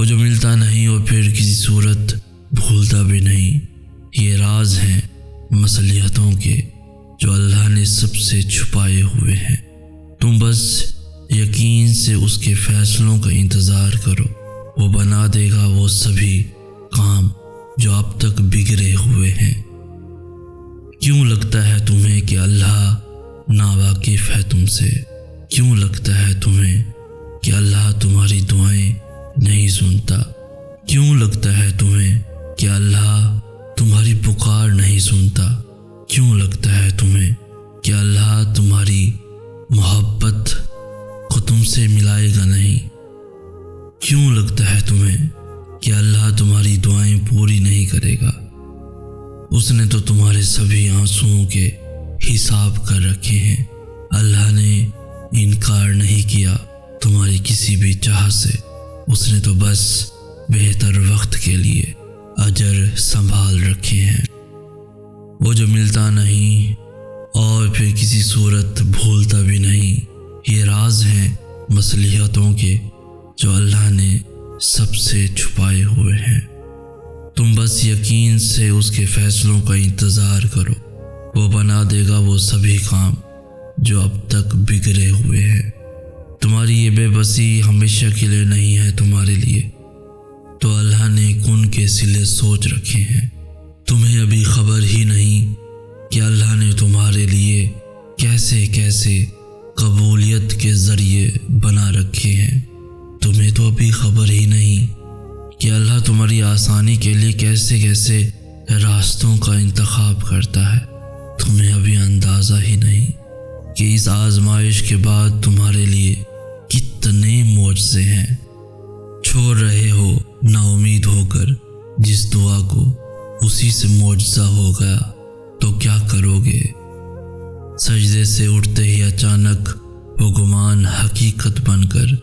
جو ملتا نہیں اور پھر کسی صورت بھولتا بھی نہیں۔ یہ راز ہیں مصلحتوں کے جو اللہ نے سب سے چھپائے ہوئے ہیں۔ تم بس یقین سے اس کے فیصلوں کا انتظار کرو، وہ بنا دے گا وہ سبھی کام جو اب تک بگڑے ہوئے ہیں۔ کیوں لگتا ہے تمہیں کہ اللہ ناواقف ہے تم سے؟ کیوں لگتا ہے تمہیں کہ اللہ تمہاری دعائیں نہیں سنتا؟ کیوں لگتا ہے تمہیں کہ اللہ تمہاری پکار نہیں سنتا؟ کیوں لگتا ہے تمہیں کہ اللہ تمہاری محبت کو تم سے ملائے گا نہیں؟ کیوں لگتا ہے تمہیں کہ اللہ تمہاری دعائیں پوری نہیں کرے گا؟ اس نے تو تمہارے سبھی آنسوؤں کے حساب کر رکھے ہیں۔ اللہ نے انکار نہیں کیا تمہاری کسی بھی چاہ سے، اس نے تو بس بہتر وقت کے لیے اجر سنبھال رکھے ہیں۔ وہ جو ملتا نہیں اور پھر کسی صورت بھولتا بھی نہیں، یہ راز ہیں مصلحتوں کے جو اللہ نے سب سے چھپائے ہوئے ہیں۔ تم بس یقین سے اس کے فیصلوں کا انتظار کرو، وہ بنا دے گا وہ سبھی کام جو اب تک بگڑے ہوئے ہیں۔ تمہاری یہ بے بسی ہمیشہ کے لیے نہیں ہے تمہارے لیے، تو اللہ نے کن کے صلے سوچ رکھے ہیں۔ تمہیں ابھی خبر ہی نہیں کہ اللہ نے تمہارے لیے کیسے کیسے قبولیت کے ذریعے بنا رکھے ہیں۔ تمہیں تو ابھی خبر ہی نہیں کہ اللہ تمہاری آسانی کے لیے کیسے کیسے راستوں کا انتخاب کرتا ہے۔ تمہیں ابھی اندازہ ہی نہیں کہ اس آزمائش کے بعد تمہارے لیے کتنے معجزے ہیں۔ چھوڑ رہے ہو نا امید ہو کر جس دعا کو اسی سے معجزہ ہو گیا تو کیا کرو گے؟ سجدے سے اٹھتے ہی اچانک وہ گمان حقیقت بن کر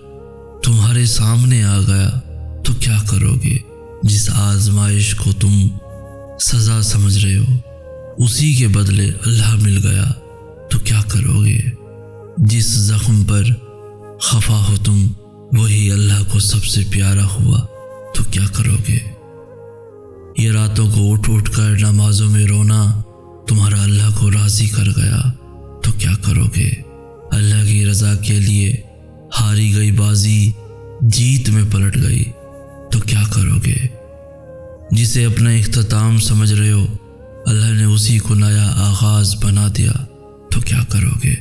تمہارے سامنے آ گیا تو کیا کرو گے؟ جس آزمائش کو تم سزا سمجھ رہے ہو اسی کے بدلے اللہ مل گیا تو کیا کرو گے؟ جس زخم پر خفا ہو تم وہی اللہ کو سب سے پیارا ہوا تو کیا کرو گے؟ یہ راتوں کو اٹھ اٹھ کر نمازوں میں رونا تمہارا اللہ کو راضی کر گیا تو کیا کرو گے؟ اللہ کی رضا کے لیے ہاری گئی بازی جیت میں پلٹ گئی تو کیا کرو گے؟ جسے اپنا اختتام سمجھ رہے ہو اللہ نے اسی کو نیا آغاز بنا دیا تو کیا کرو گے؟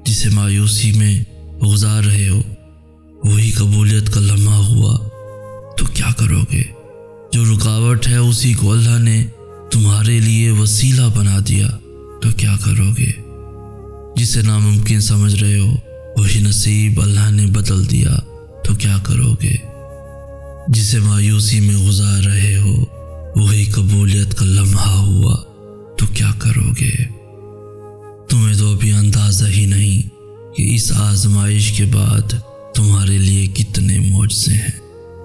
جسے مایوسی میں گزار رہے ہو وہی قبولیت کا لمحہ ہوا تو کیا کرو گے؟ جو رکاوٹ ہے اسی کو اللہ نے تمہارے لیے وسیلہ بنا دیا تو کیا کرو گے؟ جسے ناممکن سمجھ رہے ہو وہی نصیب اللہ نے بدل دیا تو کیا کرو گے؟ جسے مایوسی میں گزار رہے ہو وہی قبولیت کا لمحہ ہوا تو کیا کرو گے؟ تمہیں تو ابھی اندازہ ہی نہیں کہ اس آزمائش کے بعد تمہارے لیے کتنے معجزے ہیں۔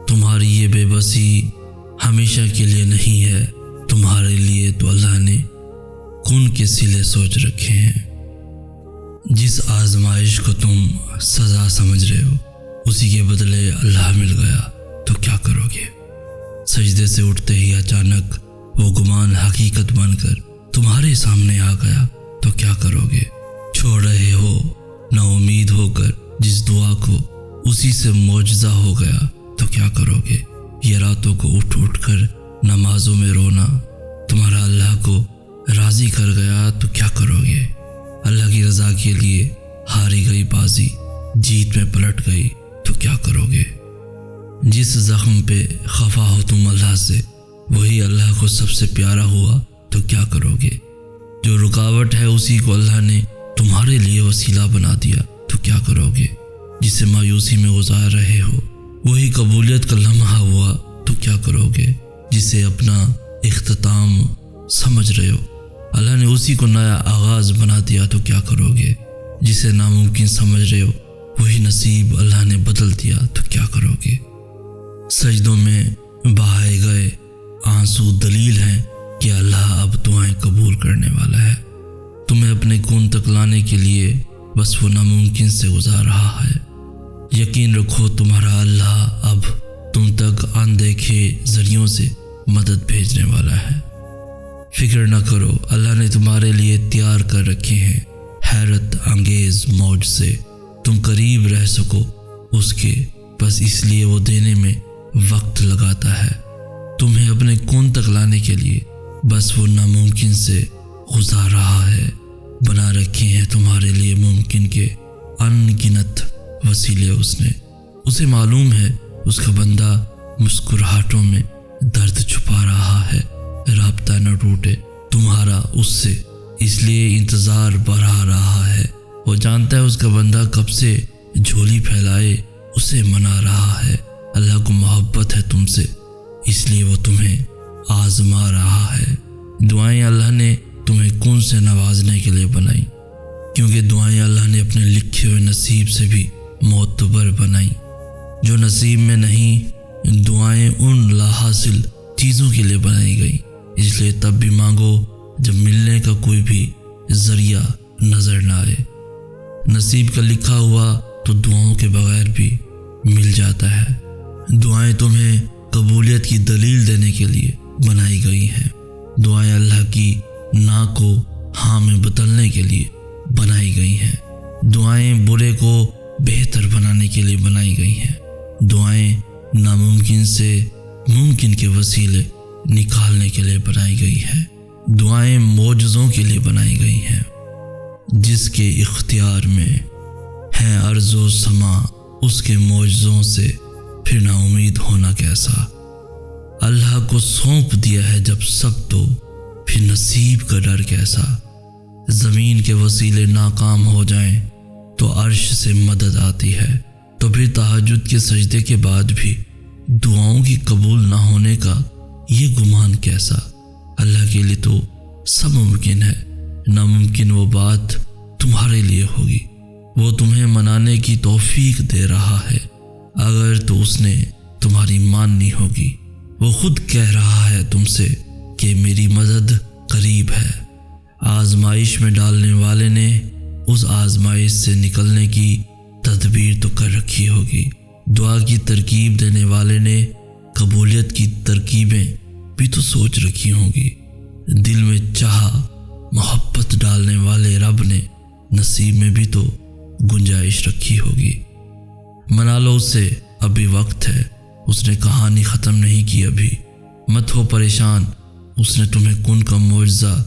تمہاری یہ بے بسی ہمیشہ کے لیے نہیں ہے، تمہارے لیے تو اللہ نے کن کے صلے سوچ رکھے ہیں۔ جس آزمائش کو تم سزا سمجھ رہے ہو اسی کے بدلے اللہ مل گیا تو کیا کرو گے؟ سجدے سے اٹھتے ہی اچانک وہ گمان حقیقت بن کر تمہارے سامنے آ گیا تو کیا کرو گے؟ چھوڑ رہے ہو نا امید ہو کر جس دعا کو اسی سے معجزہ ہو گیا تو کیا کرو گے؟ یہ راتوں کو اٹھ اٹھ کر نمازوں میں رونا تمہارا اللہ کو راضی کر گیا تو کیا کرو گے؟ اللہ کی رضا کے لیے ہاری گئی بازی جیت میں پلٹ گئی تو کیا کرو گے؟ جس زخم پہ خفا ہو تم اللہ سے وہی اللہ کو سب سے پیارا ہوا تو کیا کرو گے؟ جو رکاوٹ ہے اسی کو اللہ نے تمہارے لیے وسیلہ بنا دیا تو کیا کرو گے؟ جسے مایوسی میں گزار رہے ہو وہی قبولیت کا لمحہ ہوا تو کیا کرو گے؟ جسے اپنا اختتام سمجھ رہے ہو اللہ نے اسی کو نیا آغاز بنا دیا تو کیا کرو گے؟ جسے ناممکن سمجھ رہے ہو وہی نصیب اللہ نے بدل دیا تو کیا کرو گے؟ سجدوں میں بہائے گئے آنسو دلیل ہیں کہ اللہ اب دعائیں قبول کرنے والا ہے۔ تمہیں اپنے کون تک لانے کے لیے بس وہ ناممکن سے گزار رہا ہے۔ یقین رکھو تمہارا اللہ اب تم تک اندیکھے ذریعوں سے مدد بھیجنے والا ہے۔ فکر نہ کرو، اللہ نے تمہارے لیے تیار کر رکھے ہیں حیرت انگیز موج سے، تم قریب رہ سکو اس کے، بس اس لیے وہ دینے میں وقت لگاتا ہے تمہیں اپنے کون تک لانے کے لیے، بس وہ ناممکن سے گزار رہا ہے۔ بنا رکھے ہیں تمہارے لیے ممکن کے ان گنت وسیلے اس نے، اسے معلوم ہے اس کا بندہ مسکراہٹوں میں درد چھپا رہا ہے، رابطہ نہ ٹوٹے تمہارا اس سے، اس لیے انتظار بڑھا رہا ہے۔ وہ جانتا ہے اس کا بندہ کب سے جھولی پھیلائے اسے منا رہا ہے۔ اللہ کو محبت ہے تم سے، اس لیے وہ تمہیں آزما رہا ہے۔ دعائیں اللہ نے تمہیں کون سے نوازنے کے لیے بنائی، کیونکہ دعائیں اللہ نے اپنے لکھے ہوئے نصیب سے بھی معتبر بنائی۔ جو نصیب میں نہیں، دعائیں ان لا حاصل چیزوں کے لیے بنائی گئی، اس لیے تب بھی مانگو جب ملنے کا کوئی بھی ذریعہ نظر نہ آئے۔ نصیب کا لکھا ہوا تو دعاؤں کے بغیر بھی مل جاتا ہے۔ دعائیں تمہیں قبولیت کی دلیل دینے کے لیے بنائی گئی ہیں۔ دعائیں اللہ کی نا کو ہاں میں بدلنے کے لیے بنائی گئی ہیں۔ دعائیں برے کو بہتر بنانے کے لیے بنائی گئی ہیں۔ دعائیں ناممکن سے ممکن کے وسیلے نکالنے کے لیے بنائی گئی ہیں۔ دعائیں معجزوں کے لیے بنائی گئی ہیں، جس کے اختیار میں ہے ارض و سما، اس کے معجزوں سے پھر نا امید ہونا کیسا۔ اللہ کو سونپ دیا ہے جب سب تو پھر نصیب کا ڈر کیسا۔ زمین کے وسیلے ناکام ہو جائیں تو عرش سے مدد آتی ہے، تو پھر تہجد کے سجدے کے بعد بھی دعاؤں کی قبول نہ ہونے کا یہ گمان کیسا۔ اللہ کے لیے تو سب ممکن ہے، ناممکن وہ بات تمہارے لیے ہوگی۔ وہ تمہیں منانے کی توفیق دے رہا ہے اگر تو اس نے تمہاری ماننی ہوگی۔ وہ خود کہہ رہا ہے تم سے کہ میری مدد قریب ہے۔ آزمائش میں ڈالنے والے نے اس آزمائش سے نکلنے کی تدبیر تو کر رکھی ہوگی۔ دعا کی ترکیب دینے والے نے قبولیت کی ترکیبیں بھی تو سوچ رکھی ہوں گی۔ دل میں چاہا محبت ڈالنے والے رب نے نصیب میں بھی تو گنجائش رکھی ہوگی۔ منا لو اسے، ابھی وقت ہے، اس نے کہانی ختم نہیں کی ابھی۔ مت ہو پریشان، اس نے تمہیں کن کا معجزہ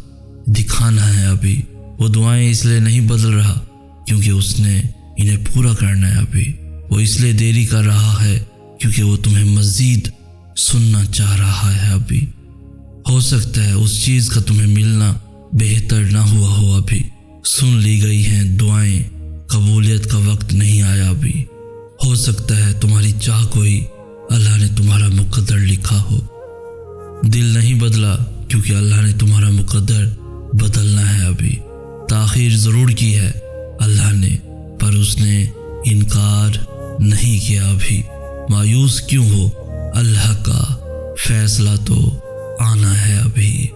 دکھانا ہے ابھی۔ وہ دعائیں اس لیے نہیں بدل رہا کیونکہ اس نے انہیں پورا کرنا ہے ابھی۔ وہ اس لیے دیری کر رہا ہے کیونکہ وہ تمہیں مزید سننا چاہ رہا ہے ابھی۔ ہو سکتا ہے اس چیز کا تمہیں ملنا بہتر نہ ہوا ہو ابھی۔ سن لی گئی ہیں دعائیں، قبولیت کا وقت نہیں آیا ابھی۔ ہو سکتا ہے تمہاری چاہ کو ہی اللہ نے تمہارا مقدر لکھا ہو۔ دل نہیں بدلا کیونکہ اللہ نے تمہارا مقدر بدلنا ہے ابھی۔ تاخیر ضرور کی ہے اللہ نے، پر اس نے انکار نہیں کیا ابھی۔ مایوس کیوں ہو، اللہ کا فیصلہ تو آنا ہے ابھی۔